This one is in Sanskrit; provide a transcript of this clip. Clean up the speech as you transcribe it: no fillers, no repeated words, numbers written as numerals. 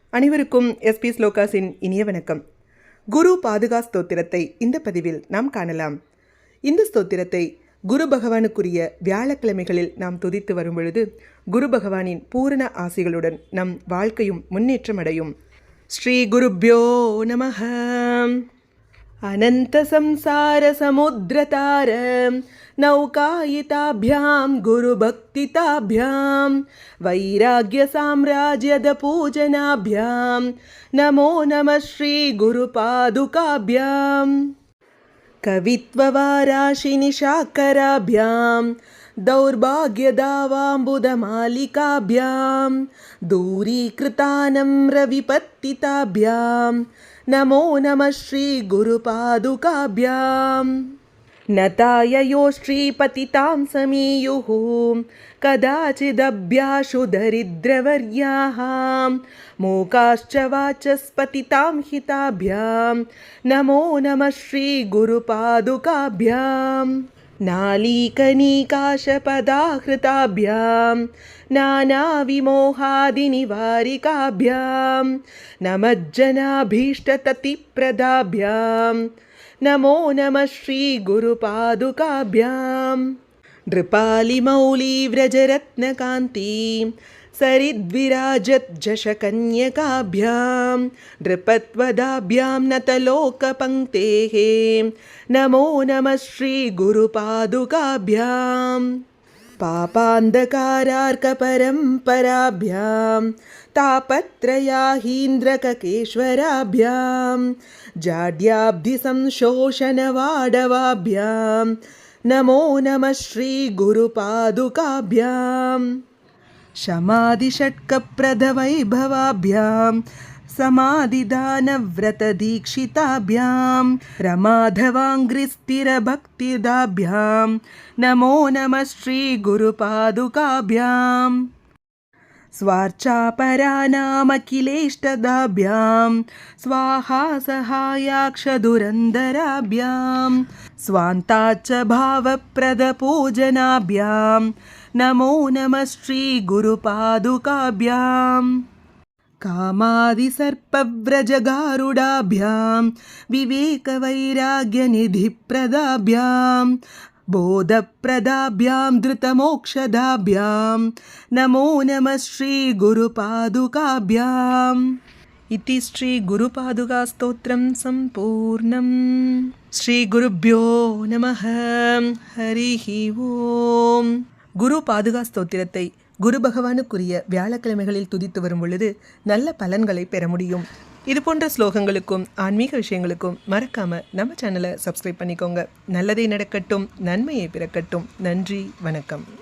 அனைவருக்கும் எஸ்பி ஸ்லோகாஸின் இனிய வணக்கம். குரு பாதுகா ஸ்தோத்திரத்தை இந்த பதிவில் நாம் காணலாம். இந்த ஸ்தோத்திரத்தை குரு பகவானுக்குரிய வியாழக்கிழமைகளில் நாம் துதித்து வரும் பொழுது குரு பகவானின் பூரண ஆசிகளுடன் நம் வாழ்க்கையும் முன்னேற்றம் அடையும். ஸ்ரீ குருப்யோ நமஹ. अनंत संसार समुद्रतार नौकायिताभ्यां गुरुभक्तिताभ्यां वैराग्य साम्राज्यद पूजनाभ्यां नमो नमः श्री गुरुपादुकाभ्यां कवित्ववाराशिनिशाकराभ्यां दौर्भाग्यदावाम्बुदमालिकाभ्यां दूरीकृतानम्रविपत्तिताभ्यां नमो नमः श्री गुरुपादुकाभ्यां नताययो श्रीपतितां समीयुः कदाचिदभ्याशु दरिद्रवर्याः मूकाश्च वाचस्पतितां हिताभ्यां नमो नमः श्री गुरुपादुकाभ्यां नालीकनीकाशपदाहृताभ्यां नानाविमोहादिनिवारिकाभ्यां नमज्जनाभीष्टततिप्रदाभ्यां नमो नमः श्री गुरुपादुकाभ्यां नृपालिमौलिव्रजरत्नकान्ति सरिद्विराजज्जशकन्यकाभ्यां नृपत्वदाभ्यां नतलोकपङ्क्तेः नमो नमः श्री गुरुपादुकाभ्यां पापान्धकारार्कपरम्पराभ्यां तापत्रयाहीन्द्रककेश्वराभ्यां जाड्याब्धिसंशोषणवाडवाभ्यां नमो नमः श्री गुरुपादुकाभ्यां शमादिषट्कप्रदवैभवाभ्यां समाधिदानव्रतदीक्षिताभ्यां रमाधवाङ्घ्रिस्थिरभक्तिदाभ्यां नमो नमः श्री गुरुपादुकाभ्यां स्वार्चापरानामखिलेष्टदाभ्यां स्वाहा सहायाक्षदुरन्दराभ्यां स्वान्ताच्च भावप्रदपूजनाभ्यां नमो नमः श्री गुरुपादुकाभ्यां कामादिसर्पव्रजगारुडाभ्यां विवेकवैराग्यनिधिप्रदाभ्यां बोधप्रदाभ्यां धृतमोक्षदाभ्यां नमो नमः श्री गुरुपादुकाभ्याम् इति श्री गुरुपादुका स्तोत्रं सम्पूर्णम्. श्री गुरुभ्यो नमः. हरिः ओम्. குரு பாதுகா ஸ்தோத்திரத்தை குரு பகவானுக்குரிய வியாழக்கிழமைகளில் துதித்து வரும் பொழுது நல்ல பலன்களை பெற முடியும். இது போன்ற ஸ்லோகங்களுக்கும் ஆன்மீக விஷயங்களுக்கும் மறக்காம நம்ம சேனலை சப்ஸ்கிரைப் பண்ணிக்கோங்க. நல்லதே நடக்கட்டும், நன்மையை பிறக்கட்டும். நன்றி, வணக்கம்.